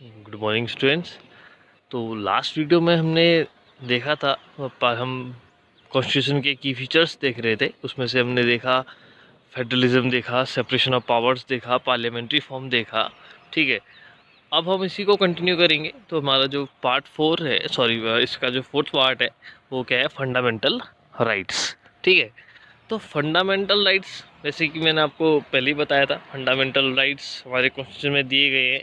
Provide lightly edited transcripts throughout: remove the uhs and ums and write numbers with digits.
Good morning students. तो last video में हमने देखा था हम कॉन्स्टिट्यूशन के की फीचर्स देख रहे थे। उसमें से हमने देखा फेडरलिज्म देखा, सेपरेशन ऑफ पावर्स देखा, पार्लियामेंट्री फॉर्म देखा। ठीक है, अब हम इसी को कंटिन्यू करेंगे। तो हमारा जो पार्ट 4 है, सॉरी इसका जो फोर्थ पार्ट है वो क्या है, फंडामेंटल राइट्स। ठीक है, तो फंडामेंटल राइट्स जैसे कि मैंने आपको पहले ही बताया था, फंडामेंटल राइट्स हमारे कॉन्स्टिट्यूशन में दिए गए हैं।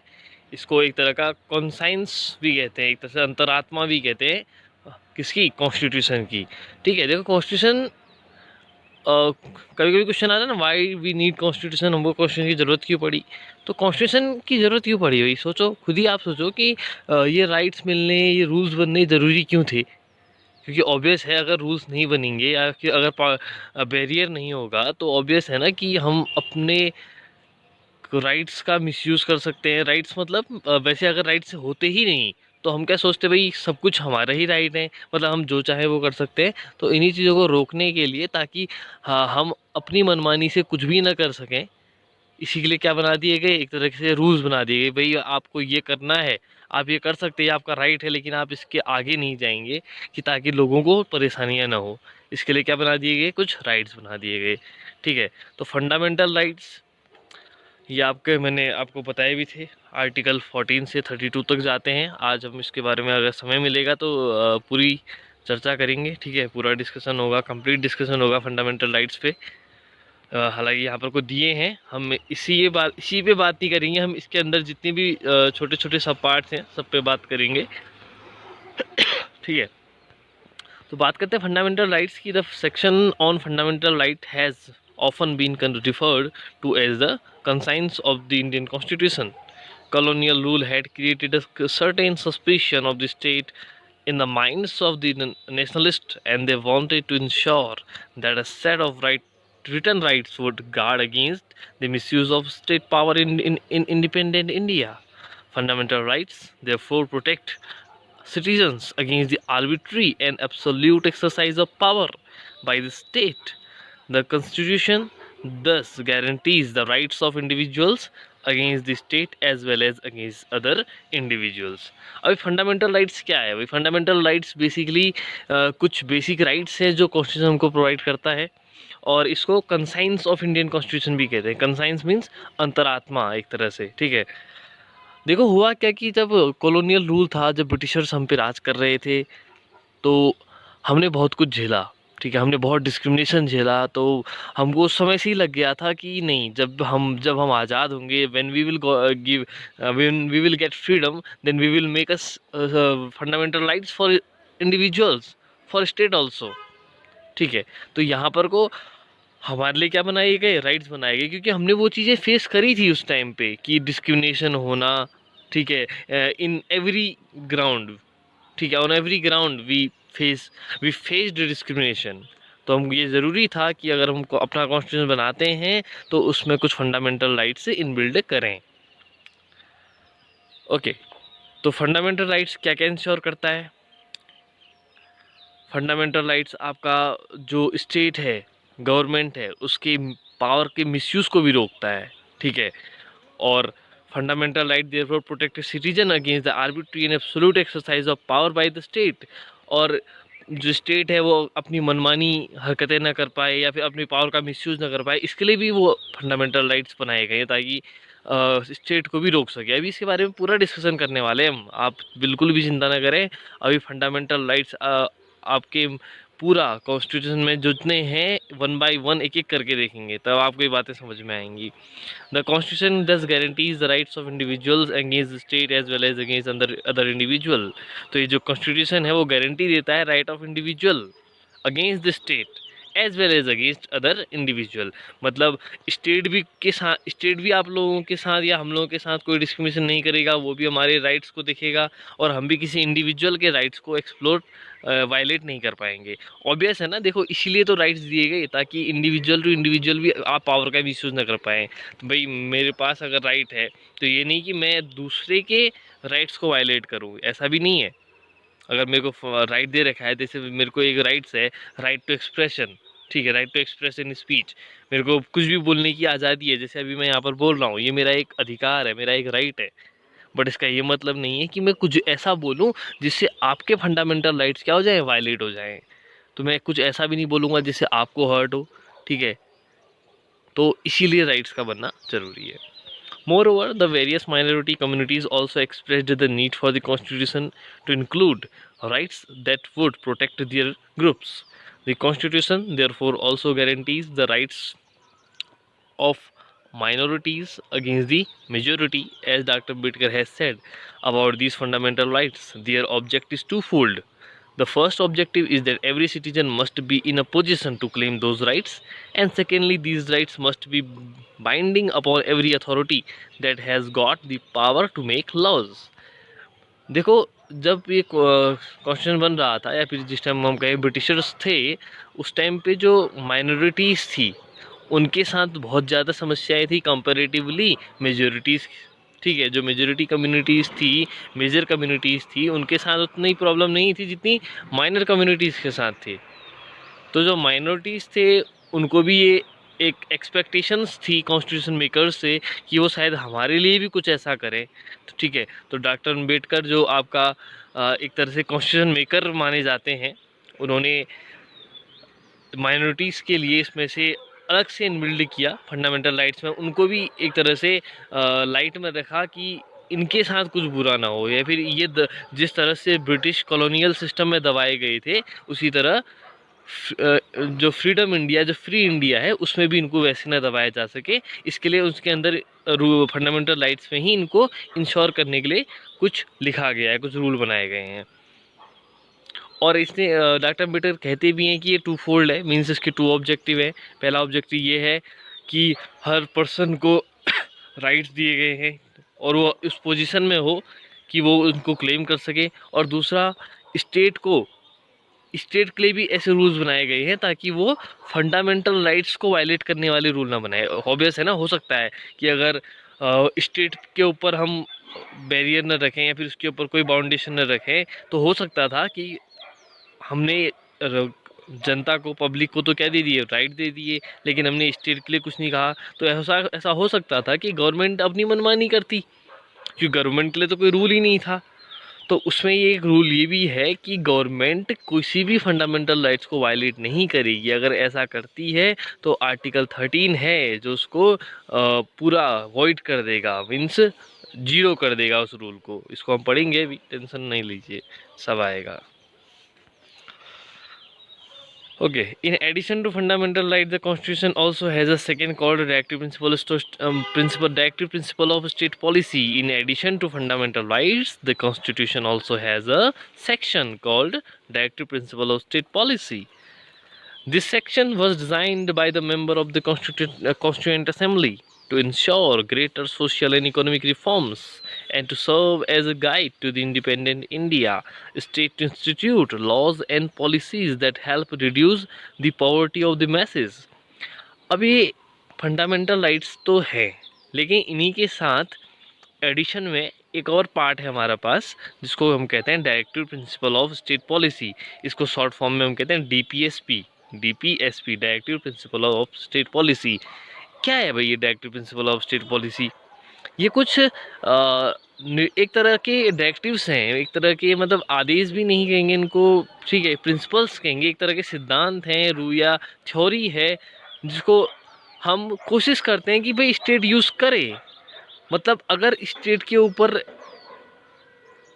इसको एक तरह का कॉन्साइंस भी कहते हैं, एक तरह से अंतरात्मा भी कहते हैं। किसकी? कॉन्स्टिट्यूशन की। ठीक है, देखो कॉन्स्टिट्यूशन, कभी कभी क्वेश्चन आता है ना, वाई वी नीड कॉन्स्टिट्यूशन, हमको कॉन्स्टिट्यूशन की ज़रूरत क्यों पड़ी। तो कॉन्स्टिट्यूशन की ज़रूरत क्यों पड़ी भाई, सोचो खुद ही, आप सोचो कि ये राइट्स मिलने, ये रूल्स बनने ज़रूरी क्यों थे। क्योंकि ऑब्वियस है, अगर रूल्स नहीं बनेंगे या कि अगर बैरियर नहीं होगा तो ऑब्वियस है ना कि हम अपने राइट्स का मिसयूज़ कर सकते हैं। राइट्स मतलब वैसे अगर राइट्स होते ही नहीं तो हम क्या सोचते, भाई सब कुछ हमारा ही राइट है, मतलब हम जो चाहे वो कर सकते हैं। तो इन्हीं चीज़ों को रोकने के लिए, ताकि हाँ हम अपनी मनमानी से कुछ भी ना कर सकें, इसी के लिए क्या बना दिए गए, एक तरह से रूल्स बना दिए गए। भाई आपको ये करना है, आप ये कर सकते हैं, आपका राइट है, लेकिन आप इसके आगे नहीं जाएंगे, कि ताकि लोगों को परेशानियां ना हो। इसके लिए क्या बना दिए गए, कुछ राइट्स बना दिए गए। ठीक है, तो फंडामेंटल राइट्स ये आपके, मैंने आपको बताए भी थे, आर्टिकल 14 से 32 तक जाते हैं। आज हम इसके बारे में अगर समय मिलेगा तो पूरी चर्चा करेंगे। ठीक है, पूरा डिस्कशन होगा, कंप्लीट डिस्कशन होगा फंडामेंटल राइट्स पे। हालांकि यहाँ पर को दिए हैं, हम इसी पे बात नहीं करेंगे, हम इसके अंदर जितने भी छोटे छोटे सब पार्ट्स हैं सब पे बात करेंगे। ठीक है, तो बात करते हैं फंडामेंटल राइट्स की। The section on fundamental right has often been referred to as the conscience of the Indian Constitution. Colonial rule had created a certain suspicion of the state in the minds of the nationalists, and they wanted to ensure that a set of written rights would guard against the misuse of state power in independent India. Fundamental rights therefore protect citizens against the arbitrary and absolute exercise of power by the state. The Constitution thus guarantees the rights of individuals against the state as well as against other individuals. अभी fundamental rights क्या है? अभी fundamental rights basically कुछ basic rights है जो constitution हमको provide करता है, और इसको कंसाइंस ऑफ इंडियन कॉन्स्टिट्यूशन भी कहते हैं। कंसाइंस मीन्स अंतरात्मा एक तरह से। ठीक है, देखो हुआ क्या कि जब कॉलोनियल रूल था, जब ब्रिटिशर्स हम पे राज कर रहे थे, तो हमने बहुत कुछ झेला। ठीक है, हमने बहुत डिस्क्रिमिनेशन झेला। तो हमको उस समय से ही लग गया था कि नहीं, जब हम आज़ाद होंगे, when we will give, when we will get freedom, then we will make us fundamental rights for individuals, for state also. ठीक है, तो यहाँ पर को हमारे लिए क्या बनाए गए, राइट्स बनाए गए, क्योंकि हमने वो चीज़ें फेस करी थी उस टाइम पे कि डिस्क्रिमिनेशन होना। ठीक है, इन एवरी ग्राउंड। ठीक है, on every ground we faced discrimination. तो हम, ये ज़रूरी था कि अगर हम अपना कॉन्स्टिट्यूशन बनाते हैं तो उसमें कुछ फंडामेंटल राइट्स इनबिल्ड करें। ओके, तो फंडामेंटल राइट्स क्या क्या इंश्योर करता है? फंडामेंटल राइट्स आपका जो स्टेट है, गवर्नमेंट है, उसकी पावर के मिसयूज़ को भी रोकता है। ठीक है, और fundamental right therefore protect citizen against the arbitrary and absolute exercise of power by the state. और जो स्टेट है वो अपनी मनमानी हरकतें ना कर पाए या फिर अपनी पावर का मिसयूज़ ना कर पाए, इसके लिए भी वो फंडामेंटल राइट्स बनाए गए हैं, ताकि स्टेट को भी रोक सके। अभी इसके बारे में पूरा डिस्कशन करने वाले हैं हम, आप बिल्कुल भी चिंता ना करें। अभी फंडामेंटल राइट्स आपके पूरा कॉन्स्टिट्यूशन में जितने हैं, वन बाय वन एक एक करके देखेंगे, तब आपको ये बातें समझ में आएंगी। The constitution thus guarantees the rights of individuals against the state as well as against other individual। तो ये जो कॉन्स्टिट्यूशन है वो गारंटी देता है right of individual against the state as well as against other individual. मतलब state भी आप लोगों के साथ या हम लोगों के साथ कोई डिस्क्रिमिनेशन नहीं करेगा, वो भी हमारे राइट्स को देखेगा, और हम भी किसी इंडिविजुअल के राइट्स को एक्सप्लोर वायलेट नहीं कर पाएंगे। ऑब्वियस है ना, देखो इसीलिए तो राइट्स दिए गए, ताकि इंडिविजुअल टू इंडिविजुअल भी आप पावर का भी यूज़ ना कर पाएँ। तो भाई मेरे पास अगर राइट है तो ये नहीं कि मैं दूसरे के राइट्स को वायलेट करूँ, ऐसा भी नहीं है। अगर मेरे को राइट दे रखा है, जैसे मेरे को एक राइट्स है, राइट टू एक्सप्रेशन। ठीक है, right to express in speech, मेरे को कुछ भी बोलने की आज़ादी है, जैसे अभी मैं यहाँ पर बोल रहा हूँ, ये मेरा एक अधिकार है, मेरा एक राइट है। बट इसका ये मतलब नहीं है कि मैं कुछ ऐसा बोलूँ जिससे आपके फंडामेंटल राइट्स क्या हो जाएं, वायलेट हो जाएं। तो मैं कुछ ऐसा भी नहीं बोलूँगा जिससे आपको हर्ट हो, ठीक है। तो इसीलिए राइट्स का बनना जरूरी है। Moreover, the various minority communities also expressed the need for the constitution to include rights that would protect their groups. The constitution therefore also guarantees the rights of minorities against the majority, as Dr. Ambedkar has said about these fundamental rights. Their object is twofold. The first objective is that every citizen must be in a position to claim those rights, and secondly, these rights must be binding upon every authority that has got the power to make laws. देखो, जब ये constitution बन रहा था या फिर जिस time हम कहें ब्रिटिशर्स थे, उस टाइम पे जो माइनॉरिटीज़ थी उनके साथ बहुत ज़्यादा समस्याएं थी कंपैरेटिवली मेजॉरिटीज़, ठीक है। जो मेजॉरिटी कम्युनिटीज़ थी, मेजर कम्युनिटीज़ थी, उनके साथ उतनी प्रॉब्लम नहीं थी जितनी माइनर कम्युनिटीज़ के साथ थी। तो जो माइनॉरिटीज़ थे उनको भी ये एक एक्सपेक्टेशंस थी कॉन्स्टिट्यूशन मेकर्स से कि वो शायद हमारे लिए भी कुछ ऐसा करें। तो ठीक है, तो डॉक्टर अम्बेडकर जो आपका एक तरह से कॉन्स्टिट्यूशन मेकर माने जाते हैं, उन्होंने माइनॉरिटीज़ के लिए इसमें से अलग से इनबिल्ड किया फंडामेंटल राइट्स में, उनको भी एक तरह से लाइट में रखा कि इनके साथ कुछ बुरा ना हो, या फिर ये जिस तरह से ब्रिटिश कॉलोनियल सिस्टम में दबाए गए थे उसी तरह जो फ्रीडम इंडिया, जो फ्री इंडिया है, उसमें भी इनको वैसे ना दबाया जा सके। इसके लिए उसके अंदर फंडामेंटल राइट्स में ही इनको इंश्योर करने के लिए कुछ लिखा गया है, कुछ रूल बनाए गए हैं। और इसने डॉक्टर अम्बेडकर कहते भी हैं कि ये टू फोल्ड है, मीन्स इसके टू ऑब्जेक्टिव है। पहला ऑब्जेक्टिव ये है कि हर पर्सन को राइट्स दिए गए हैं और वो उस पोजीशन में हो कि वो उनको क्लेम कर सके, और दूसरा स्टेट के लिए भी ऐसे रूल्स बनाए गए हैं ताकि वो फंडामेंटल राइट्स को वायलेट करने वाले रूल ना बनाए। ऑब्वियस है ना, हो सकता है कि अगर स्टेट के ऊपर हम बैरियर न रखें या फिर उसके ऊपर कोई बाउंडेशन न रखें, तो हो सकता था कि हमने जनता को, पब्लिक को तो क्या दे दिए, राइट दे दिए, लेकिन हमने स्टेट के लिए कुछ नहीं कहा। तो ऐसा हो सकता था कि गवर्नमेंट अपनी मनमानी करती, क्योंकि गवर्नमेंट के लिए तो कोई रूल ही नहीं था। तो उसमें ये एक रूल ये भी है कि गवर्नमेंट किसी भी फंडामेंटल राइट्स को वायलेट नहीं करेगी। अगर ऐसा करती है तो आर्टिकल 13 है जो उसको पूरा वॉइड कर देगा, मीन्स जीरो कर देगा उस रूल को। इसको हम पढ़ेंगे भी, टेंशन नहीं लीजिए, सब आएगा। Okay. In addition to fundamental right, the Constitution also has a second called directive principle of state policy. In addition to fundamental rights, the Constitution also has a section called directive principle of state policy. This section was designed by the member of the Constituent Assembly to ensure greater social and economic reforms and to serve as a guide to the independent India state to institute laws and policies that help reduce the poverty of the masses. अब ये fundamental rights तो है, लेकिन इन्हीं के साथ addition में एक और पार्ट है हमारा पास जिसको हम कहते हैं directive principle of state policy. इसको शॉर्ट फॉर्म में हम कहते हैं DPSP, directive principle of state policy. क्या है भाई ये directive principle of state policy? ये कुछ एक तरह के डायरेक्टिव्स हैं, एक तरह के मतलब आदेश भी नहीं कहेंगे इनको, ठीक है, प्रिंसिपल्स कहेंगे। एक तरह के सिद्धांत हैं, रू या थ्योरी है जिसको हम कोशिश करते हैं कि भाई स्टेट यूज़ करे। मतलब अगर स्टेट के ऊपर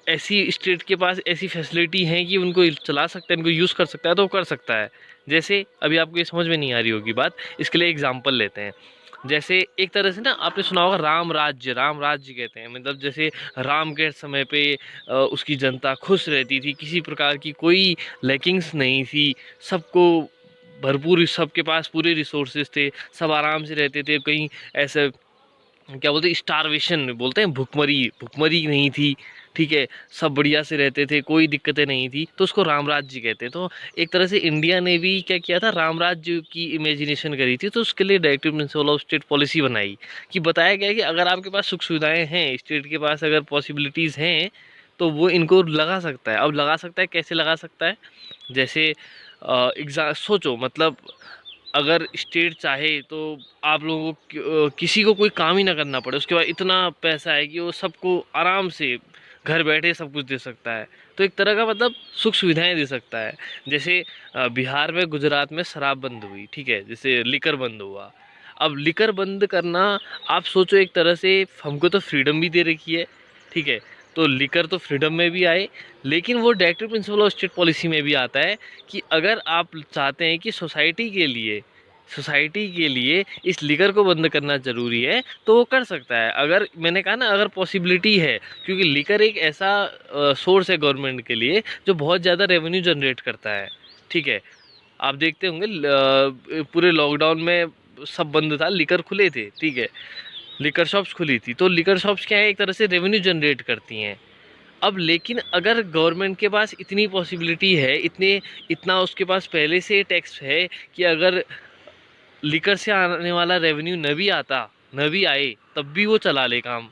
स्टेट के पास ऐसी फैसिलिटी हैं कि उनको चला सकता है, इनको यूज़ कर सकता है, तो वो कर सकता है। जैसे अभी आपको ये समझ में नहीं आ रही होगी बात, इसके लिए एग्जांपल लेते हैं। जैसे एक तरह से ना, आपने सुना होगा राम राज्य कहते हैं, मतलब जैसे राम के समय पे उसकी जनता खुश रहती थी, किसी प्रकार की कोई लैकिंग्स नहीं थी, सबको भरपूर, सबके पास पूरे रिसोर्सेज थे, सब आराम से रहते थे, कहीं ऐसे क्या बोलते हैं, स्टारवेशन बोलते हैं, भुखमरी नहीं थी, ठीक है, सब बढ़िया से रहते थे, कोई दिक्कतें नहीं थी, तो उसको राम राज्य कहते हैं। तो एक तरह से इंडिया ने भी क्या किया था, राम राज्य की इमेजिनेशन करी थी, तो उसके लिए directive principle of state policy बनाई कि बताया गया कि अगर आपके पास सुख सुविधाएं हैं, स्टेट के पास अगर पॉसिबिलिटीज़ हैं, तो वो इनको लगा सकता है। अब लगा सकता है, कैसे लगा सकता है? जैसे सोचो, मतलब अगर स्टेट चाहे तो आप लोगों को किसी को कोई काम ही ना करना पड़े, उसके बाद इतना पैसा है कि वो सबको आराम से घर बैठे सब कुछ दे सकता है। तो एक तरह का मतलब सुख सुविधाएं दे सकता है। जैसे बिहार में, गुजरात में शराब बंद हुई, ठीक है, जैसे लिकर बंद हुआ। अब लिकर बंद करना, आप सोचो, एक तरह से हमको तो फ्रीडम भी दे रखी है, ठीक है, तो लिकर तो फ्रीडम में भी आए, लेकिन वो directive principle of state policy में भी आता है कि अगर आप चाहते हैं कि सोसाइटी के लिए इस लिकर को बंद करना ज़रूरी है तो वो कर सकता है। अगर मैंने कहा ना, अगर पॉसिबिलिटी है, क्योंकि लिकर एक ऐसा सोर्स है गवर्नमेंट के लिए जो बहुत ज़्यादा रेवेन्यू जनरेट करता है, ठीक है। आप देखते होंगे पूरे लॉकडाउन में सब बंद था, लिकर खुले थे, ठीक है, लिकर शॉप्स खुली थी। तो लिकर शॉप्स क्या है, एक तरह से रेवेन्यू जनरेट करती हैं। अब लेकिन अगर गवर्नमेंट के पास इतनी पॉसिबिलिटी है, इतना उसके पास पहले से टैक्स है कि अगर लिकर से आने वाला रेवेन्यू न भी आए, तब भी वो चला ले काम,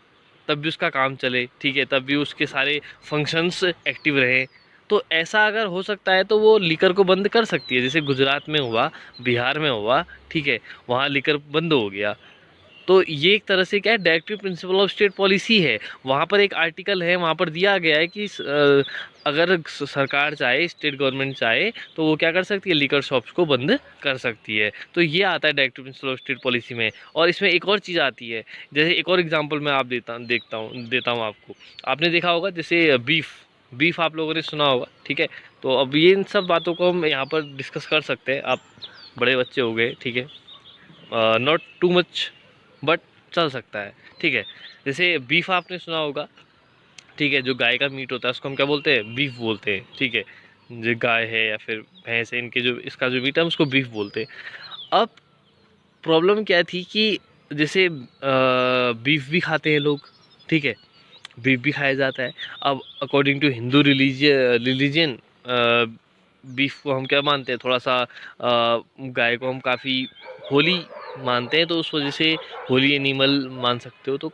तब भी उसका काम चले, ठीक है, तब भी उसके सारे फंक्शंस एक्टिव रहें, तो ऐसा अगर हो सकता है तो वो लिकर को बंद कर सकती है। जैसे गुजरात में हुआ, बिहार में हुआ, ठीक है, वहाँ लिकर बंद हो गया। तो ये एक तरह से क्या है, directive principle of state policy है। वहाँ पर एक आर्टिकल है, वहाँ पर दिया गया है कि अगर सरकार चाहे, स्टेट गवर्नमेंट चाहे, तो वो क्या कर सकती है, लिकर शॉप्स को बंद कर सकती है। तो ये आता है directive principle of state policy में। और इसमें एक और चीज़ आती है, जैसे एक और एग्जाम्पल मैं आप देता हूँ आपको। आपने देखा होगा जैसे बीफ आप लोगों ने सुना होगा, ठीक है। तो अब ये इन सब बातों को हम यहाँ पर डिस्कस कर सकते हैं। आप बड़े बच्चे हो गए, ठीक है, नॉट टू मच, बट चल सकता है, ठीक है। जैसे बीफ आपने सुना होगा, ठीक है, जो गाय का मीट होता है उसको हम क्या बोलते हैं, बीफ बोलते हैं, ठीक है। जो गाय है या फिर भैंस है, इनके जो इसका जो मीट है उसको बीफ बोलते हैं। अब प्रॉब्लम क्या थी कि जैसे बीफ भी खाते हैं लोग, ठीक है, बीफ भी खाया जाता है। अब according to Hindu religion beef को हम क्या मानते हैं, थोड़ा सा गाय को हम काफ़ी होली मानते हैं, तो उस वजह से होली एनिमल मान सकते हो, तो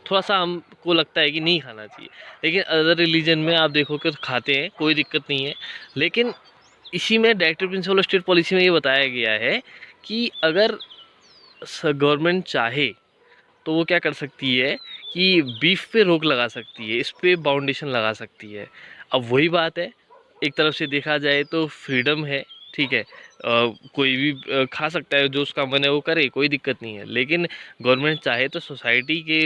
थोड़ा सा हमको लगता है कि नहीं खाना चाहिए। लेकिन अदर रिलीजन में आप देखो कि खाते हैं, कोई दिक्कत नहीं है। लेकिन इसी में directive principle of state policy में ये बताया गया है कि अगर गवर्नमेंट चाहे तो वो क्या कर सकती है कि बीफ पे रोक लगा सकती है, इस पे बाउंडेशन लगा सकती है। अब वही बात है, एक तरफ से देखा जाए तो फ्रीडम है, ठीक है, कोई भी खा सकता है, जो उसका मन है वो करे, कोई दिक्कत नहीं है। लेकिन गवर्नमेंट चाहे तो सोसाइटी के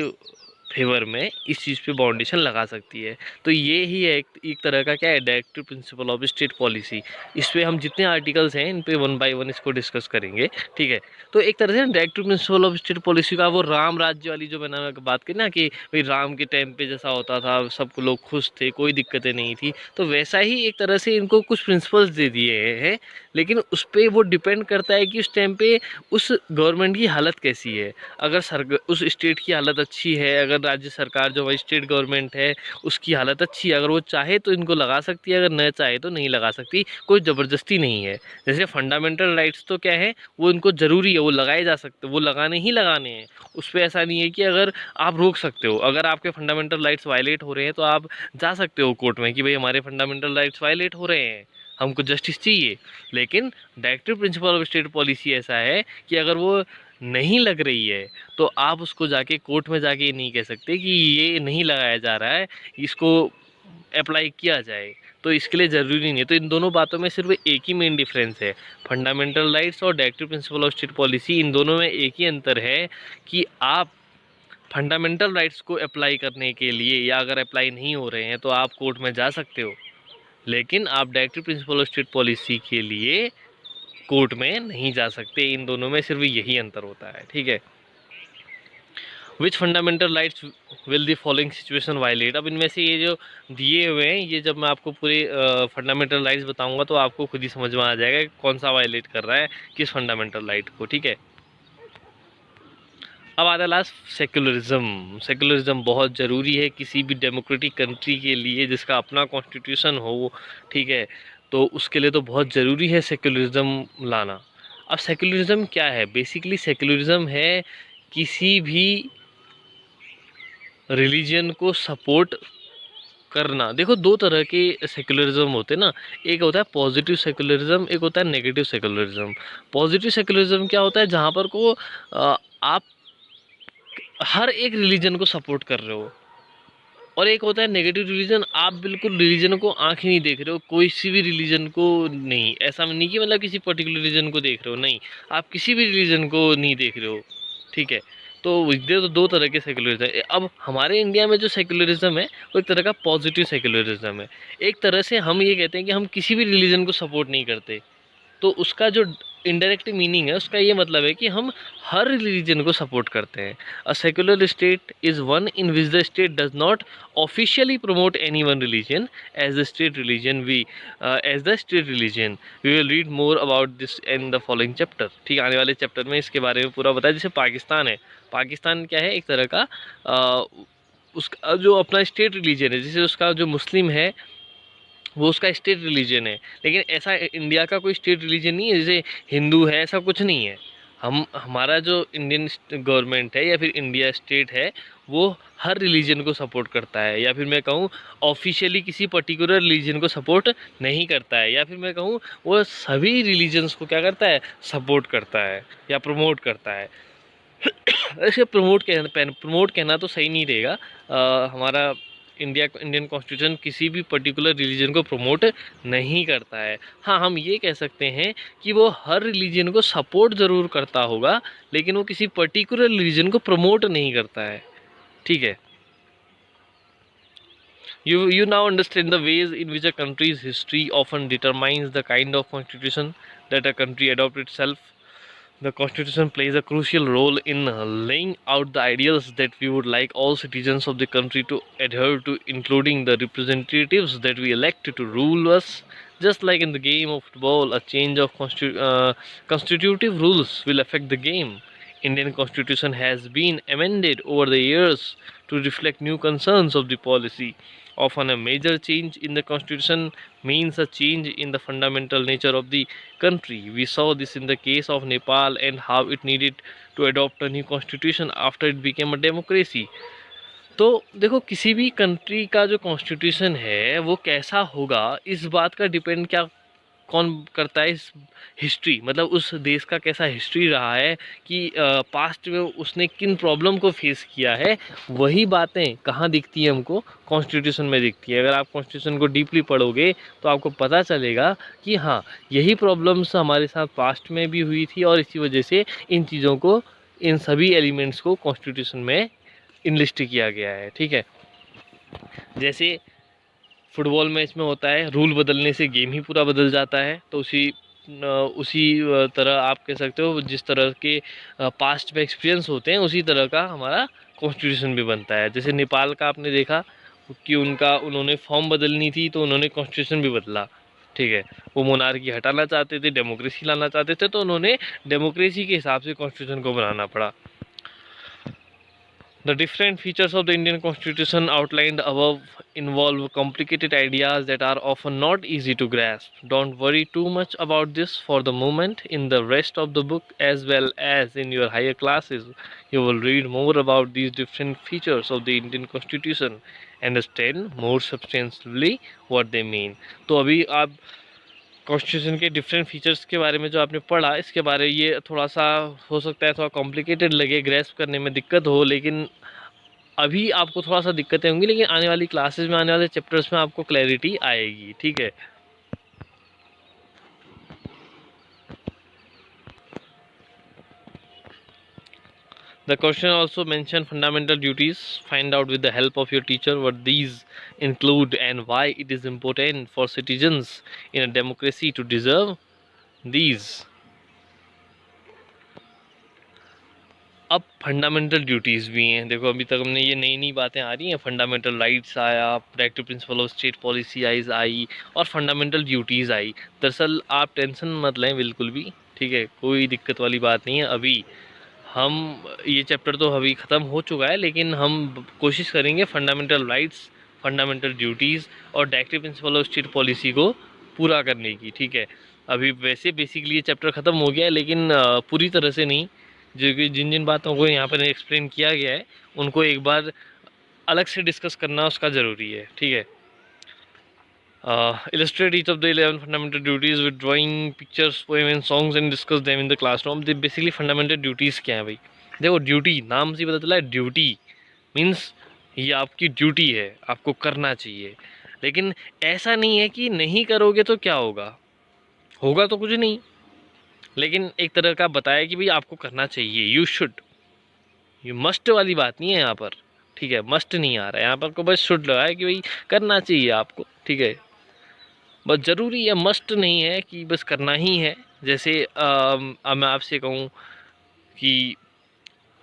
फेवर में इस चीज़ पे बाउंडेशन लगा सकती है। तो ये ही है एक तरह का क्या है, directive principle of state policy. इस पे हम जितने आर्टिकल्स हैं इन पे वन बाय वन इसको डिस्कस करेंगे, ठीक है। तो एक तरह से directive principle of state policy का वो राम राज्य वाली जो मैंने बात की ना, कि भाई राम के टाइम पे जैसा होता था, सब लोग खुश थे, कोई दिक्कतें नहीं थी, तो वैसा ही एक तरह से इनको कुछ प्रिंसिपल्स दे दिए हैं। लेकिन उस पर वो डिपेंड करता है कि उस टाइम पे उस गवर्नमेंट की हालत कैसी है। अगर उस स्टेट की हालत अच्छी है, अगर राज्य सरकार जो स्टेट गवर्नमेंट है उसकी हालत अच्छी है, अगर वो चाहे तो इनको लगा सकती है, अगर न चाहे तो नहीं लगा सकती, कोई ज़बरदस्ती नहीं है। जैसे फंडामेंटल राइट्स तो क्या है, वो इनको ज़रूरी है, वो लगाए जा सकते, वो लगाने ही लगाने हैं। उस पर ऐसा नहीं है कि अगर आप रोक सकते हो, अगर आपके फंडामेंटल राइट्स वायलेट हो रहे हैं तो आप जा सकते हो कोर्ट में कि भाई हमारे फंडामेंटल राइट्स वायलेट हो रहे हैं, हमको जस्टिस चाहिए। लेकिन directive principle of state policy ऐसा है कि अगर वो नहीं लग रही है तो आप उसको जाके कोर्ट में जाके ये नहीं कह सकते कि ये नहीं लगाया जा रहा है, इसको अप्लाई किया जाए। तो इसके लिए ज़रूरी नहीं है। तो इन दोनों बातों में सिर्फ एक ही मेन डिफरेंस है, फंडामेंटल राइट्स और directive principle of state policy, इन दोनों में एक ही अंतर है कि आप फंडामेंटल राइट्स को अप्लाई करने के लिए, या अगर अप्लाई नहीं हो रहे हैं तो आप कोर्ट में जा सकते हो, लेकिन आप directive principle of state policy के लिए कोर्ट में नहीं जा सकते। इन दोनों में सिर्फ यही अंतर होता है, ठीक है। Which fundamental rights will the following situation violate. अब इनमें से ये जो दिए हुए हैं, ये जब मैं आपको पूरे फंडामेंटल राइट्स बताऊंगा तो आपको खुद ही समझ में आ जाएगा कि कौन सा वायलेट कर रहा है किस फंडामेंटल राइट को, ठीक है। अब आता है लास्ट, सेक्युलरिज्म। सेक्युलरिज्म बहुत ज़रूरी है किसी भी डेमोक्रेटिक कंट्री के लिए जिसका अपना कॉन्स्टिट्यूशन हो, ठीक है। तो उसके लिए तो बहुत ज़रूरी है सेक्युलरिज्म लाना। अब सेक्युलरिज्म क्या है, बेसिकली सेक्युलरिज्म है किसी भी रिलीजन को सपोर्ट करना। देखो दो तरह के सेक्युलरिज्म होते हैं ना, एक होता है पॉजिटिव सेक्युलरिज्म, एक होता है नेगेटिव सेक्युलरिज्म। पॉजिटिव सेक्युलरिज्म क्या होता है, जहाँ पर को आप हर एक रिलीजन को सपोर्ट कर रहे हो। और एक होता है नेगेटिव रिलीजन, आप बिल्कुल रिलीजन को आंख ही नहीं देख रहे हो, कोई सी भी रिलीजन को नहीं, ऐसा नहीं कि मतलब किसी पर्टिकुलर रिलीजन को देख रहे हो, नहीं, आप किसी भी रिलीजन को नहीं देख रहे हो, ठीक है। तो इधर तो दो तरह के सेक्युलरिज्म है। अब हमारे इंडिया में जो सेक्युलरिज्म है वो एक तरह का पॉजिटिव सेक्युलरिज्म है। एक तरह से हम ये कहते हैं कि हम किसी भी रिलीजन को सपोर्ट नहीं करते, तो उसका जो इनडायरेक्ट मीनिंग है उसका ये मतलब है कि हम हर रिलीजन को सपोर्ट करते हैं। A secular state is one in which the state does not officially promote any one religion as the state religion we as the state religion. We will read more about this in the following chapter. ठीक है, आने वाले chapter में इसके बारे में पूरा बताया। जैसे पाकिस्तान है, पाकिस्तान क्या है, एक तरह का उसका जो अपना स्टेट रिलीजन है, जैसे उसका जो मुस्लिम है वो उसका स्टेट रिलीजन है, लेकिन ऐसा इंडिया का कोई स्टेट रिलीजन नहीं है जैसे हिंदू है, ऐसा कुछ नहीं है। हम हमारा जो इंडियन गवर्नमेंट है या फिर इंडिया स्टेट है वो हर रिलीजन को सपोर्ट करता है, या फिर मैं कहूँ ऑफिशियली किसी पर्टिकुलर रिलीजन को सपोर्ट नहीं करता है, या फिर मैं कहूँ वो सभी रिलीजन्स को क्या करता है, सपोर्ट करता है या प्रमोट करता है। ऐसे प्रमोट कहना तो सही नहीं रहेगा। हमारा इंडियन कॉन्स्टिट्यूशन किसी भी पर्टिकुलर रिलीजन को प्रमोट नहीं करता है। हाँ, हम ये कह सकते हैं कि वो हर रिलीजन को सपोर्ट ज़रूर करता होगा, लेकिन वो किसी पर्टिकुलर रिलीजन को प्रमोट नहीं करता है, ठीक है। You now understand the ways in which a country's history often determines the kind of constitution that a country adopts itself. The Constitution plays a crucial role in laying out the ideals that we would like all citizens of the country to adhere to, including the representatives that we elect to rule us. Just like in the game of football, a change of constitutive rules will affect the game. Indian Constitution has been amended over the years to reflect new concerns of the policy. Often a major change in the constitution means a change in the fundamental nature of the country. We saw this in the case of Nepal and how it needed to adopt a new constitution after it became a democracy. तो देखो किसी भी country का जो constitution है वो कैसा होगा, इस बात का डिपेंड क्या कौन करता है, इस हिस्ट्री, मतलब उस देश का कैसा हिस्ट्री रहा है कि पास्ट में उसने किन प्रॉब्लम को फेस किया है, वही बातें कहाँ दिखती है, हमको कॉन्स्टिट्यूशन में दिखती है। अगर आप कॉन्स्टिट्यूशन को डीपली पढ़ोगे तो आपको पता चलेगा कि हाँ, यही प्रॉब्लम्स हमारे साथ पास्ट में भी हुई थी और इसी वजह से इन चीज़ों को, इन सभी एलिमेंट्स को कॉन्स्टिट्यूशन में इनलिस्ट किया गया है, ठीक है। जैसे फुटबॉल मैच में होता है, रूल बदलने से गेम ही पूरा बदल जाता है, तो उसी तरह आप कह सकते हो जिस तरह के पास्ट में एक्सपीरियंस होते हैं उसी तरह का हमारा कॉन्स्टिट्यूशन भी बनता है। जैसे नेपाल का आपने देखा कि उन्होंने फॉर्म बदलनी थी तो उन्होंने कॉन्स्टिट्यूशन भी बदला, ठीक है। वो मोनार्की हटाना चाहते थे, डेमोक्रेसी लाना चाहते थे, तो उन्होंने डेमोक्रेसी के हिसाब से कॉन्स्टिट्यूशन को बनाना पड़ा। The different features of the Indian Constitution outlined above involve complicated ideas that are often not easy to grasp. Don't worry too much about this for the moment. In the rest of the book, as well as in your higher classes, you will read more about these different features of the Indian Constitution and understand more substantially what they mean. तो अभी आप constitution के different features के बारे में जो आपने पढ़ा, इसके बारे में ये थोड़ा सा हो सकता है थोड़ा कॉम्प्लिकेटेड लगे, ग्रेस्प करने में दिक्कत हो, लेकिन अभी आपको थोड़ा सा दिक्कतें होंगी, लेकिन आने वाली क्लासेस में, आने वाले चैप्टर्स में आपको क्लैरिटी आएगी, ठीक है। The question also mentioned fundamental duties. Find out with the help of your teacher what these include and why it is important for citizens in a democracy to deserve these. अब fundamental duties भी हैं। देखो अभी तक हमने ये नई नई बातें आ रही हैं, फंडामेंटल राइट्स आया, directive principle of state policy आई और फंडामेंटल ड्यूटीज़ आई। दरअसल आप टेंशन मत लें बिल्कुल भी, ठीक है, कोई दिक्कत वाली बात नहीं है। अभी हम ये चैप्टर तो अभी ख़त्म हो चुका है, लेकिन हम कोशिश करेंगे फंडामेंटल राइट्स, फंडामेंटल ड्यूटीज़ और directive principle of state policy को पूरा करने की, ठीक है। अभी वैसे बेसिकली ये चैप्टर ख़त्म हो गया है, लेकिन पूरी तरह से नहीं। जो कि जिन जिन बातों को यहाँ पर एक्सप्लेन किया गया है उनको एक बार अलग से डिस्कस करना उसका ज़रूरी है, ठीक है। Illustrate each of the 11 fundamental duties with drawing, pictures, poem and songs and discuss them in the classroom. The basically fundamental duties क्या है भाई? देखो ड्यूटी नाम से ही पता चला है, ड्यूटी मीन्स ये आपकी ड्यूटी है, आपको करना चाहिए। लेकिन ऐसा नहीं है कि नहीं करोगे तो क्या होगा, होगा तो कुछ नहीं, लेकिन एक तरह का बताया कि भाई आपको करना चाहिए, यू शुड। ये मस्ट वाली बात नहीं है यहाँ पर, ठीक है, मस्ट नहीं आ रहा है यहाँ पर, को बस शुड लगा है कि भाई करना चाहिए आपको, ठीक है। बस ज़रूरी है, मस्ट नहीं है कि बस करना ही है। जैसे अब मैं आपसे कहूँ कि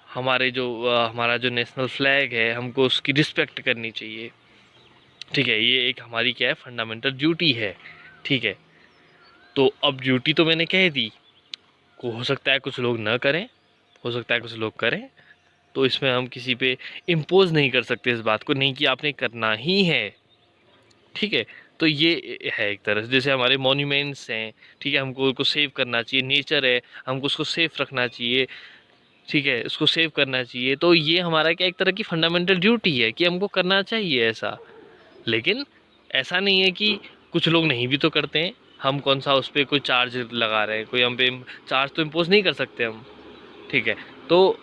हमारा जो नेशनल फ्लैग है, हमको उसकी रिस्पेक्ट करनी चाहिए, ठीक है, ये एक हमारी क्या है, फंडामेंटल ड्यूटी है, ठीक है। तो अब ड्यूटी तो मैंने कह दी, को हो सकता है कुछ लोग ना करें, हो सकता है कुछ लोग करें, तो इसमें हम किसी पे इम्पोज नहीं कर सकते इस बात को, नहीं कि आपने करना ही है, ठीक है। तो ये है एक तरह से, जैसे हमारे मॉन्यूमेंट्स हैं, ठीक है, हमको उनको सेव करना चाहिए, नेचर है, हमको उसको सेफ रखना चाहिए, ठीक है, उसको सेव करना चाहिए। तो ये हमारा क्या एक तरह की फंडामेंटल ड्यूटी है कि हमको करना चाहिए ऐसा। लेकिन ऐसा नहीं है कि कुछ लोग नहीं भी तो करते हैं, हम कौन सा उस पर कोई चार्ज लगा रहे हैं, कोई हम पे चार्ज तो इम्पोज नहीं कर सकते हम, ठीक है। तो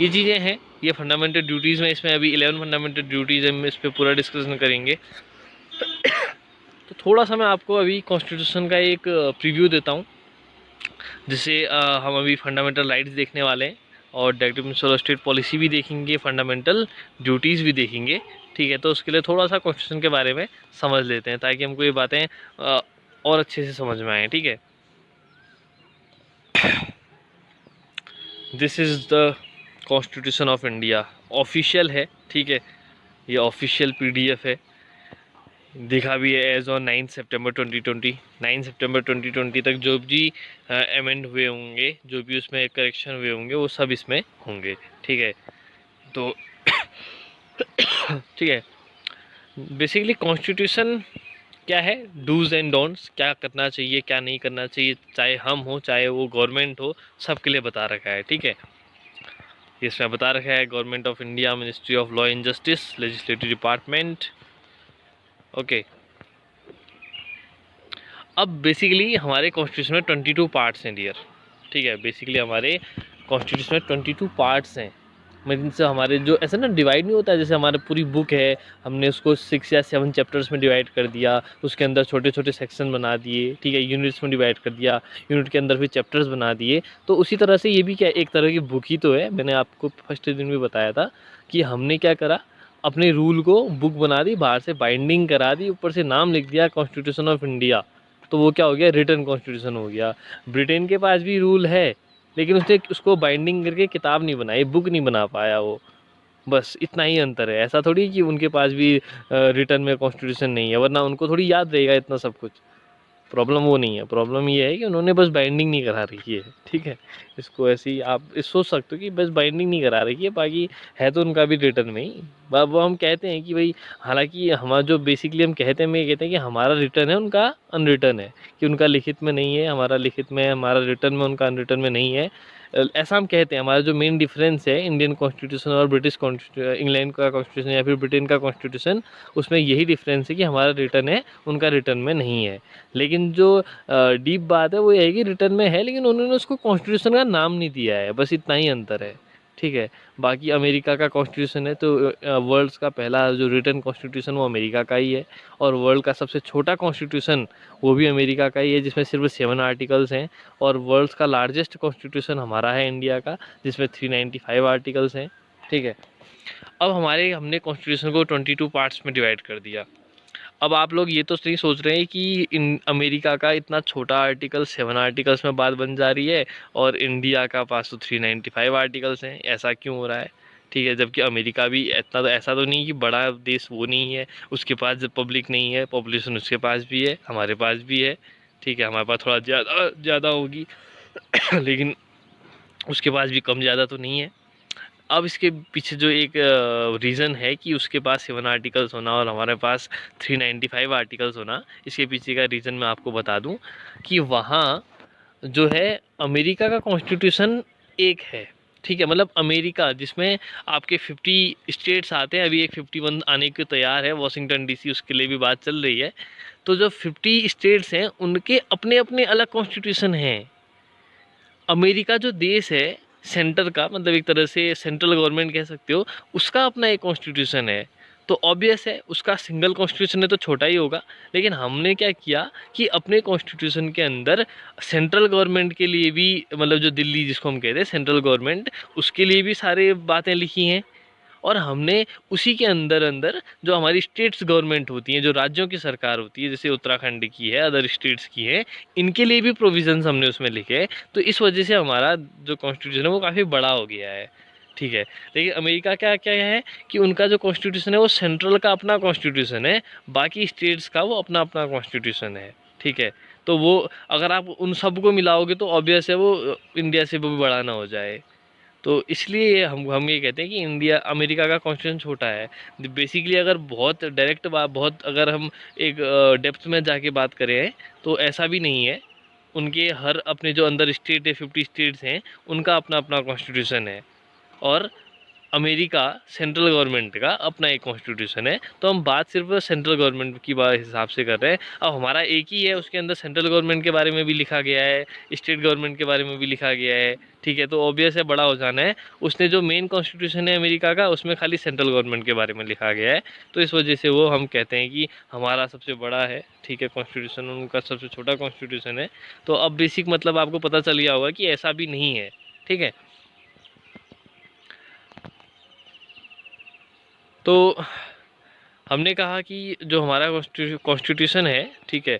ये चीज़ें हैं, ये फंडामेंटल ड्यूटीज़ में, इसमें अभी 11 फंडामेंटल ड्यूटीज़ हम इस पर पूरा डिस्कशन करेंगे। तो थोड़ा सा मैं आपको अभी कॉन्स्टिट्यूशन का एक प्रीव्यू देता हूँ, जिससे हम अभी फंडामेंटल राइट्स देखने वाले हैं और डायरेक्टिव स्टेट पॉलिसी भी देखेंगे, फंडामेंटल ड्यूटीज़ भी देखेंगे, ठीक है। तो उसके लिए थोड़ा सा कॉन्स्टिट्यूशन के बारे में समझ लेते हैं, ताकि हमको ये बातें और अच्छे से समझ में आएँ, ठीक है। This is the constitution of India, official है, ठीक है, ये ऑफिशियल PDF है, दिखा भी है एज ऑन 9 सितंबर 2020। 9 सितंबर 2020 तक जो भी अमेंड हुए होंगे, जो भी उसमें करेक्शन हुए होंगे, वो सब इसमें होंगे, ठीक है। तो ठीक है, बेसिकली कॉन्स्टिट्यूशन क्या है, डूज एंड डोंट्स, क्या करना चाहिए क्या नहीं करना चाहिए, चाहे हम हो चाहे वो गवर्नमेंट हो, सबके लिए बता रखा है, ठीक है। इसमें बता रखा है government of India, ministry of law and justice, legislative department, okay. अब बेसिकली हमारे कॉन्स्टिट्यूशन में 22 पार्ट्स हैं डियर, ठीक है। बेसिकली हमारे कॉन्स्टिट्यूशन में 22 पार्ट्स हैं, मतलब से हमारे जो ऐसा ना डिवाइड नहीं होता है, जैसे हमारी पूरी बुक है, हमने उसको 6 या 7 चैप्टर्स में डिवाइड कर दिया, उसके अंदर छोटे छोटे सेक्शन बना दिए, ठीक है, यूनिट्स में डिवाइड कर दिया, यूनिट के अंदर फिर चैप्टर्स बना दिए। तो उसी तरह से ये भी क्या एक तरह की बुक ही तो है। मैंने आपको फर्स्ट दिन भी बताया था कि हमने क्या करा, अपने रूल को बुक बना दी, बाहर से बाइंडिंग करा दी, ऊपर से नाम लिख दिया कॉन्स्टिट्यूशन ऑफ इंडिया, तो वो क्या हो गया, रिटन कॉन्स्टिट्यूशन हो गया। ब्रिटेन के पास भी रूल है, लेकिन उसने उसको बाइंडिंग करके किताब नहीं बनाई, बुक नहीं बना पाया वो, बस इतना ही अंतर है। ऐसा थोड़ी कि उनके पास भी रिटन में कॉन्स्टिट्यूशन नहीं है, वरना उनको थोड़ी याद रहेगा इतना सब कुछ। प्रॉब्लम वो नहीं है, प्रॉब्लम ये है कि उन्होंने बस बाइंडिंग नहीं करा रखी है, ठीक है। इसको ऐसे ही आप सोच सकते हो कि बस बाइंडिंग नहीं करा रखी है, बाकी है तो उनका भी रिटर्न में ही। वो हम कहते हैं कि भाई, हालांकि हमारा जो बेसिकली हम कहते हैं, मैं कहते हैं कि हमारा रिटर्न है, उनका अनरिटर्न है, कि उनका लिखित में नहीं है, हमारा लिखित में है, हमारा रिटर्न में, उनका अनरिटर्न में नहीं है, ऐसा हम कहते हैं। हमारा जो मेन डिफरेंस है इंडियन कॉन्स्टिट्यूशन और ब्रिटिश कॉन्स्टिट्यूशन, इंग्लैंड का कॉन्स्टिट्यूशन या फिर ब्रिटेन का कॉन्स्टिट्यूशन, उसमें यही डिफरेंस है कि हमारा रिटर्न है, उनका रिटर्न में नहीं है। लेकिन जो डीप बात है वो ये है कि रिटर्न में है, लेकिन उन्होंने उसको कॉन्स्टिट्यूशन का नाम नहीं दिया है, बस इतना ही अंतर है, ठीक है। बाकी अमेरिका का कॉन्स्टिट्यूशन है, तो वर्ल्ड का पहला जो रिटन कॉन्स्टिट्यूशन वो अमेरिका का ही है, और वर्ल्ड का सबसे छोटा कॉन्स्टिट्यूशन वो भी अमेरिका का ही है, जिसमें सिर्फ 7 आर्टिकल्स हैं। और वर्ल्ड का लार्जेस्ट कॉन्स्टिट्यूशन हमारा है इंडिया का, जिसमें 395 आर्टिकल्स हैं, ठीक है। अब हमने कॉन्स्टिट्यूशन को 22 पार्ट्स में डिवाइड कर दिया। अब आप लोग ये तो नहीं सोच रहे हैं कि इन अमेरिका का इतना छोटा आर्टिकल 7 आर्टिकल्स में बात बन जा रही है, और इंडिया का पास तो 395 आर्टिकल्स हैं, ऐसा क्यों हो रहा है, ठीक है। जबकि अमेरिका भी इतना तो, ऐसा तो नहीं कि बड़ा देश वो नहीं है, उसके पास जब पब्लिक नहीं है, पॉपुलेशन उसके पास भी है, हमारे पास भी है, ठीक है, हमारे पास थोड़ा ज़्यादा होगी लेकिन उसके पास भी कम ज़्यादा तो नहीं है। अब इसके पीछे जो एक रीज़न है कि उसके पास 7 आर्टिकल्स होना और हमारे पास 395 आर्टिकल्स होना, इसके पीछे का रीज़न मैं आपको बता दूं कि वहाँ जो है अमेरिका का कॉन्स्टिट्यूशन एक है, ठीक है, मतलब अमेरिका जिसमें आपके 50 स्टेट्स आते हैं, अभी एक 51 आने को तैयार है, वॉशिंगटन डीसी, उसके लिए भी बात चल रही है। तो जो 50 स्टेट्स हैं उनके अपने अपने अलग कॉन्स्टिट्यूशन हैं। अमेरिका जो देश है सेंटर का, मतलब एक तरह से सेंट्रल गवर्नमेंट कह सकते हो, उसका अपना एक कॉन्स्टिट्यूशन है। तो ऑब्वियस है उसका सिंगल कॉन्स्टिट्यूशन है तो छोटा ही होगा। लेकिन हमने क्या किया कि अपने कॉन्स्टिट्यूशन के अंदर सेंट्रल गवर्नमेंट के लिए भी, मतलब जो दिल्ली जिसको हम कहते हैं सेंट्रल गवर्नमेंट, उसके लिए भी सारे बातें लिखी हैं। और हमने उसी के अंदर अंदर जो हमारी स्टेट्स गवर्नमेंट होती हैं, जो राज्यों की सरकार होती है, जैसे उत्तराखंड की है, अदर स्टेट्स की है, इनके लिए भी प्रोविजंस हमने उसमें लिखे हैं। तो इस वजह से हमारा जो कॉन्स्टिट्यूशन है वो काफ़ी बड़ा हो गया है। ठीक है। लेकिन अमेरिका क्या क्या है कि उनका जो कॉन्स्टिट्यूशन है वो सेंट्रल का अपना कॉन्स्टिट्यूशन है, बाकी स्टेट्स का वो अपना अपना कॉन्स्टिट्यूशन है। ठीक है। तो वो अगर आप उन सबको मिलाओगे तो ऑब्वियस है वो इंडिया से भी बड़ा ना हो जाए। तो इसलिए हम ये कहते हैं कि इंडिया, अमेरिका का कॉन्स्टिट्यूशन छोटा है। बेसिकली अगर बहुत डायरेक्ट बात, बहुत अगर हम एक डेप्थ में जाके बात करें तो ऐसा भी नहीं है। उनके हर अपने जो अंदर स्टेट है, 50 स्टेट्स हैं, उनका अपना अपना कॉन्स्टिट्यूशन है। और अमेरिका सेंट्रल गवर्नमेंट का अपना एक कॉन्स्टिट्यूशन है। तो हम बात सिर्फ सेंट्रल गवर्नमेंट की बात हिसाब से कर रहे हैं। अब हमारा एक ही है, उसके अंदर सेंट्रल गवर्नमेंट के बारे में भी लिखा गया है, स्टेट गवर्नमेंट के बारे में भी लिखा गया है। ठीक है, तो ऑब्वियस है बड़ा हो जाना है। उसने जो मेन कॉन्स्टिट्यूशन है अमेरिका का, उसमें खाली सेंट्रल गवर्नमेंट के बारे में लिखा गया है। तो इस वजह से वो हम कहते हैं कि हमारा सबसे बड़ा है। ठीक है, कॉन्स्टिट्यूशन, उनका सबसे छोटा कॉन्स्टिट्यूशन है। तो अब बेसिक मतलब आपको पता चल गया होगा कि ऐसा भी नहीं है। ठीक है। तो हमने कहा कि जो हमारा कॉन्स्टिट्यूशन है, ठीक है,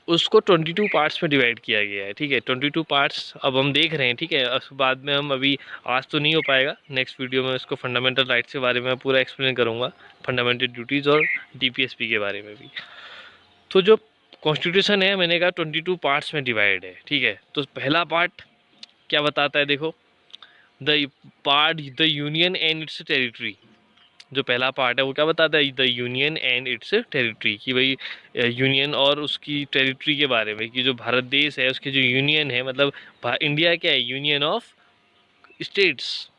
उसको 22 पार्ट्स में डिवाइड किया गया है। ठीक है, 22 पार्ट्स अब हम देख रहे हैं। ठीक है, उसके बाद में हम अभी, आज तो नहीं हो पाएगा, नेक्स्ट वीडियो में इसको फंडामेंटल राइट्स के बारे में पूरा एक्सप्लेन करूँगा, फंडामेंटल ड्यूटीज़ और डीपीएसपी के बारे में भी। तो जो कॉन्स्टिट्यूशन है मैंने कहा 22 पार्ट्स में डिवाइड है। ठीक है, तो पहला पार्ट क्या बताता है, देखो, the union and it's territory. जो पहला पार्ट है वो क्या बताता है, the union and it's territory, कि भाई यूनियन और उसकी टेरिटरी के बारे में, कि जो भारत देश है उसके जो यूनियन है, मतलब इंडिया क्या है, यूनियन ऑफ स्टेट्स।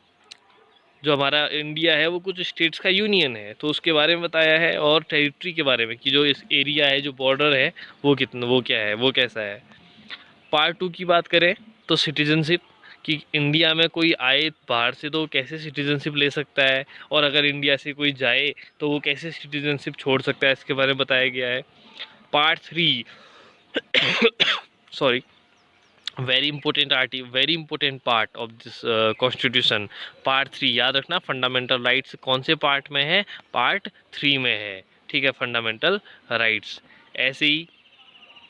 जो हमारा इंडिया है वो कुछ स्टेट्स का यूनियन है, तो उसके बारे में बताया है। और टेरिटरी के बारे में, कि जो इस एरिया है, जो बॉर्डर है, वो कितना, वो क्या है, वो कैसा है। पार्ट 2 की बात करें तो सिटीजनशिप, कि इंडिया में कोई आए बाहर से तो कैसे सिटीजनशिप ले सकता है, और अगर इंडिया से कोई जाए तो वो कैसे सिटीजनशिप छोड़ सकता है, इसके बारे में बताया गया है। Part 3, sorry, very important part of this constitution, part 3 याद रखना। फंडामेंटल राइट्स कौन से पार्ट में है, पार्ट 3 में है। ठीक है, फंडामेंटल राइट्स। ऐसे ही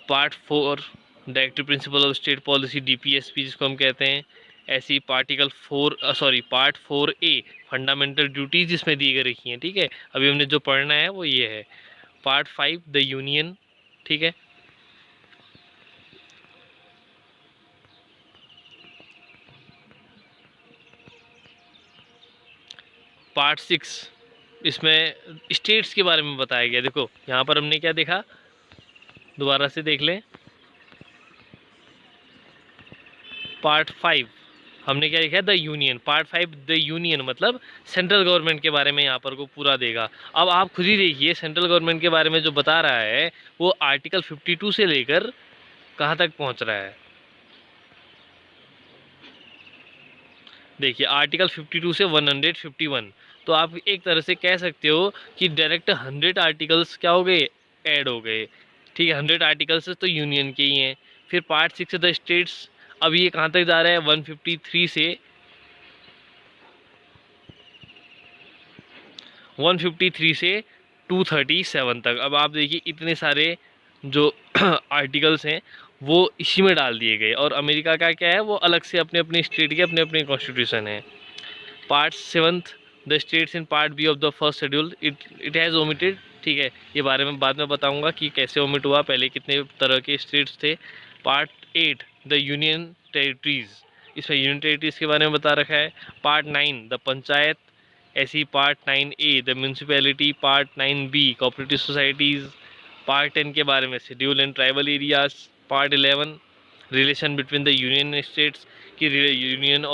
part 4, directive principle of state policy, DPSP जिसको हम कहते हैं। ऐसी पार्ट 4A, फंडामेंटल ड्यूटीज जिसमें दी गई रखी हैं। ठीक है, अभी हमने जो पढ़ना है वो ये है। Part 5, the union. ठीक है, पार्ट 6, इसमें स्टेट्स के बारे में बताया गया। देखो यहाँ पर हमने क्या देखा, दोबारा से देख लें। पार्ट 5 हमने क्या लिखा है, the union. Part 5 the union मतलब सेंट्रल गवर्नमेंट के बारे में यहाँ पर को पूरा देगा। अब आप खुद ही देखिए सेंट्रल गवर्नमेंट के बारे में जो बता रहा है वो आर्टिकल 52 से लेकर कहाँ तक पहुँच रहा है। देखिए आर्टिकल 52 से 151, तो आप एक तरह से कह सकते हो कि डायरेक्ट 100 आर्टिकल्स क्या हो गए, ऐड हो गए। ठीक है, 100 आर्टिकल्स तो यूनियन के ही हैं। फिर पार्ट 6 द स्टेट्स, अब ये कहाँ तक जा रहा है, 153 से 237 तक। अब आप देखिए इतने सारे जो आर्टिकल्स हैं वो इसी में डाल दिए गए। और अमेरिका का क्या है, वो अलग से अपने अपने स्टेट के अपने अपने कॉन्स्टिट्यूशन है। Part 7, the states in part B of the first schedule, it has omitted. ठीक है, ये बारे में बाद में बताऊंगा कि कैसे ओमिट हुआ, पहले कितने तरह के स्टेट्स थे। पार्ट 8, द यूनियन टेरिटरीज, इसमें यूनियन टेरिटरीज के बारे में बता रखा है। Part 9, the panchayat. ऐसी part 9A, the municipality. Part 9B, cooperative societies. Part 10 के बारे में schedule and tribal areas. Part 11 relation between the union states की यूनियन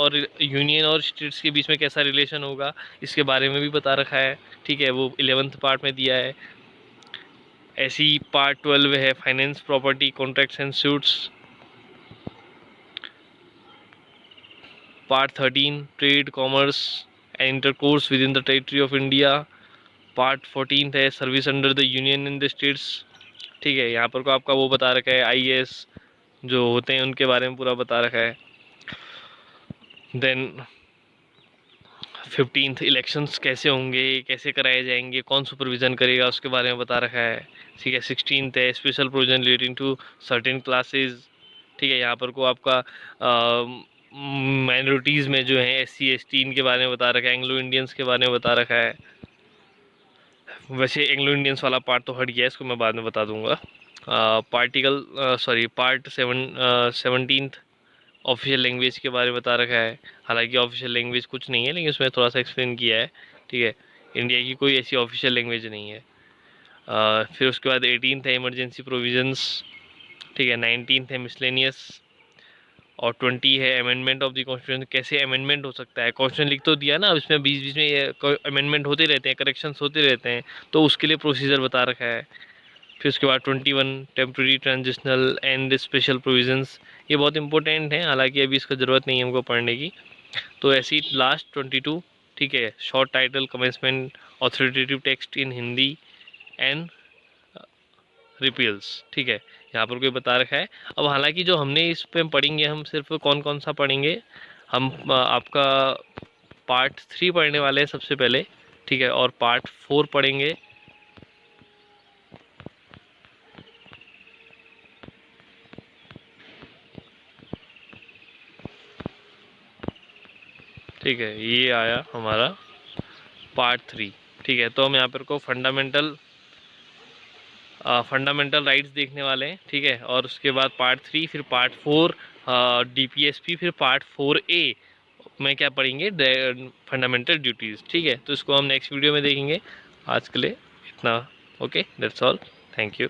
और स्टेट्स के बीच में कैसा रिलेशन होगा, इसके बारे में भी बता रखा है। ठीक है, वो 11th पार्ट में दिया है। ऐसी पार्ट 12 है finance, property, contracts and suits. Part 13 trade, commerce and intercourse with in the territory of India. Part 14 है service under the union in the states. ठीक है, यहाँ पर को आपका वो बता रखा है, आईएएस जो होते हैं उनके बारे में पूरा बता रखा है। देन 15th इलेक्शंस कैसे होंगे, कैसे कराए जाएंगे, कौन सुपरविजन करेगा, उसके बारे में बता रखा है। ठीक है, 16th है special provision relating to certain classes. ठीक है, यहाँ पर को आपका माइनॉरिटीज़ में जो है SC ST इनके बारे में बता रखा है, एंग्लो इंडियंस के बारे में बता रखा है। वैसे एंग्लो इंडियंस वाला पार्ट तो हट गया है, इसको मैं बाद में बता दूंगा। पार्ट 17th ऑफिशियल लैंग्वेज के बारे में बता रखा है। हालांकि ऑफिशियल लैंग्वेज कुछ नहीं है, लेकिन उसमें थोड़ा सा एक्सप्लेन किया है। ठीक है, इंडिया की कोई ऐसी ऑफिशियल लैंग्वेज नहीं है। फिर उसके बाद 18th है इमरजेंसी प्रोविजंस। ठीक है, 19th है मिसलेनियस, और 20 है अमेंडमेंट ऑफ द कॉन्स्टिट्यूशन। कैसे अमेंडमेंट हो सकता है, कॉन्स्टिट्यूशन लिख तो दिया ना, इसमें बीच बीच में ये अमेंडमेंट होते रहते हैं, करेक्शंस होते रहते हैं, तो उसके लिए प्रोसीजर बता रखा है। फिर उसके बाद 21 temporary, transitional and special provisions. ये बहुत इंपॉर्टेंट है, हालांकि अभी इसका ज़रूरत नहीं है हमको पढ़ने की। तो ऐसे ही लास्ट 22, ठीक है, short title, commencement, authoritative text in Hindi and repeals. ठीक है, यहाँ पर कोई बता रखा है। अब हालांकि जो हमने इस पे पढ़ेंगे, हम सिर्फ कौन कौन सा पढ़ेंगे, हम आपका पार्ट 3 पढ़ने वाले हैं सबसे पहले। ठीक है, और पार्ट 4 पढ़ेंगे। ठीक है, ये आया हमारा पार्ट 3। ठीक है, तो हम यहाँ पर को फंडामेंटल राइट्स देखने वाले हैं। ठीक है, और उसके बाद पार्ट 3, फिर पार्ट 4 DPSP, फिर पार्ट 4A में क्या पढ़ेंगे, फंडामेंटल ड्यूटीज़। ठीक है, तो इसको हम नेक्स्ट वीडियो में देखेंगे। आज के लिए इतना। Okay, that's all. Thank you.